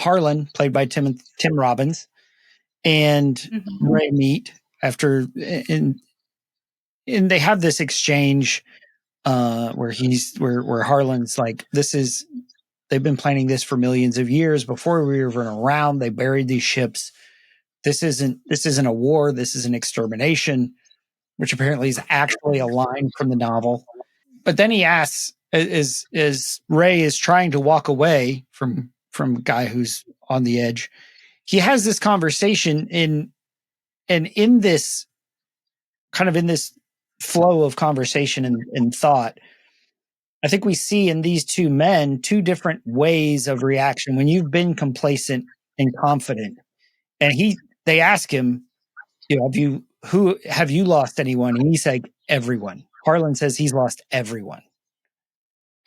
Harlan, played by Tim Robbins, and Ray meet after, and they have this exchange where Harlan's like, they've been planning this for millions of years before we were even around. They buried these ships. This isn't a war. This is an extermination, which apparently is actually a line from the novel. But then he asks, as Ray is trying to walk away from a guy who's on the edge, he has this conversation in this flow of conversation and thought. I think we see in these two men two different ways of reaction when you've been complacent and confident. And they ask him, have you lost anyone? And he's like, everyone. Harlan says he's lost everyone.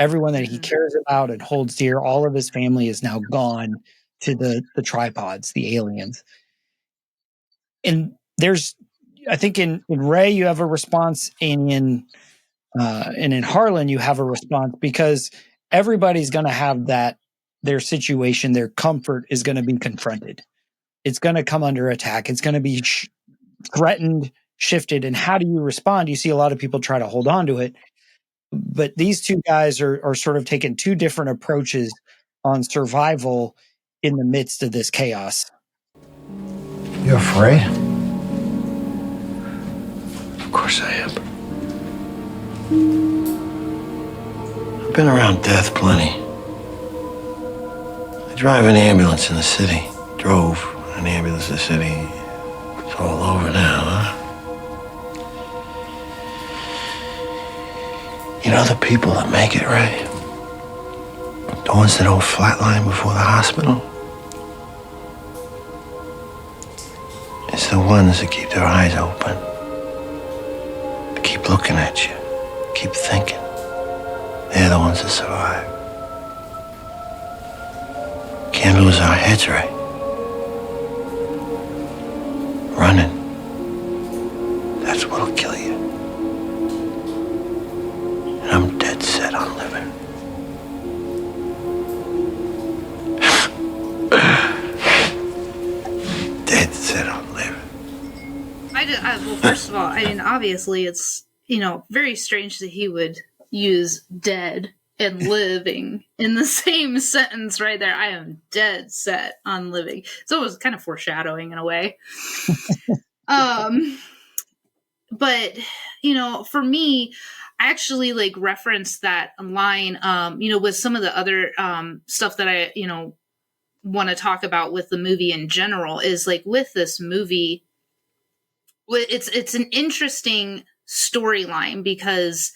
Everyone that he cares about and holds dear. All of his family is now gone to the tripods, the aliens. And I think in Ray you have a response, and in Harlan you have a response, because everybody's going to have their situation, their comfort is going to be confronted. It's going to come under attack. It's going to be threatened, shifted. And how do you respond? You see a lot of people try to hold on to it. But these two guys are sort of taking two different approaches on survival in the midst of this chaos. You afraid? Of course I am. I've been around death plenty. I drive an ambulance in the city. Drove an ambulance in the city. It's all over now, huh? You know the people that make it, Ray? The ones that don't flatline before the hospital? It's the ones that keep their eyes open. They keep looking at you. Keep thinking. They're the ones that survive. Can't lose our heads, Ray. Running. That's what'll kill you. And I'm dead set on living. Dead set on living. Well, first of all, I mean, obviously it's, very strange that he would use dead and living in the same sentence right there. I am dead set on living. So it was kind of foreshadowing in a way. But, for me, I actually referenced that line, with some of the other stuff that I, want to talk about with the movie in general is with this movie, it's an interesting storyline because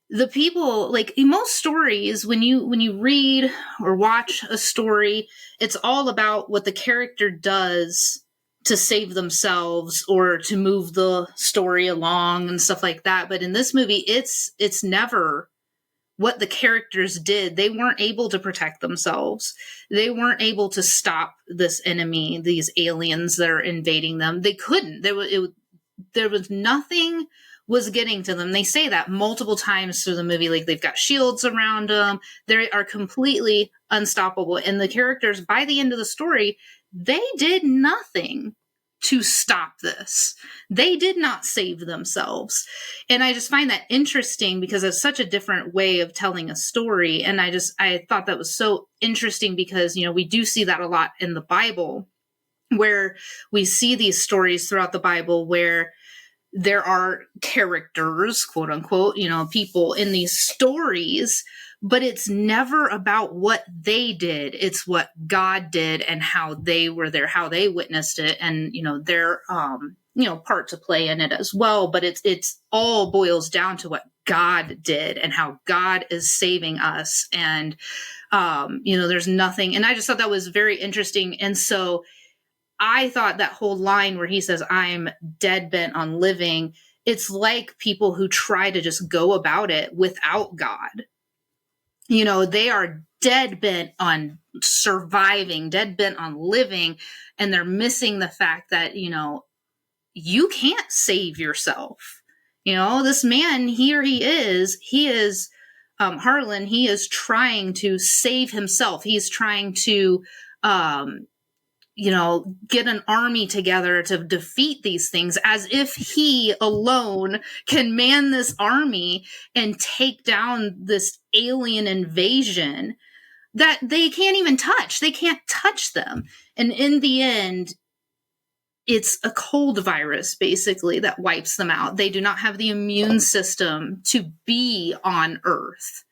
the people, in most stories, when you read or watch a story, it's all about what the character does to save themselves or to move the story along and stuff like that. But in this movie, it's never what the characters did. They weren't able to protect themselves. They weren't able to stop this enemy, these aliens that are invading them. They couldn't. There was nothing was getting to them. They say that multiple times through the movie. They've got shields around them. They are completely unstoppable. And the characters, by the end of the story, they did nothing to stop this. They did not save themselves. And I just find that interesting because it's such a different way of telling a story. And I thought that was so interesting because, we do see that a lot in the Bible, where we see these stories throughout the Bible where there are characters, quote unquote, people in these stories, but it's never about what they did. It's what God did and how they were there, how they witnessed it, and, their, part to play in it as well. But it's all boils down to what God did and how God is saving us. And, there's nothing. And I just thought that was very interesting. And so I thought that whole line where he says, I'm dead bent on living, it's like people who try to just go about it without God. They are dead bent on surviving, dead bent on living, and they're missing the fact that, you can't save yourself. This man, here he is Harlan, he is trying to save himself. He's trying to get an army together to defeat these things, as if he alone can man this army and take down this alien invasion that they can't even touch. They can't touch them. And in the end, it's a cold virus, basically, that wipes them out. They do not have the immune system to be on Earth,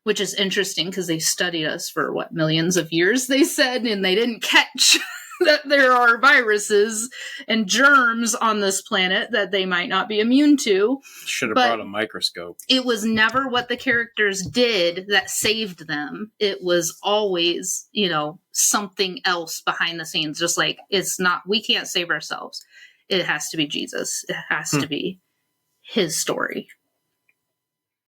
which is interesting because they studied us for, millions of years, they said, and they didn't catch that there are viruses and germs on this planet that they might not be immune to. Should have brought a microscope. It was never what the characters did that saved them. It was always, something else behind the scenes. Just like, we can't save ourselves. It has to be Jesus. It has to be his story.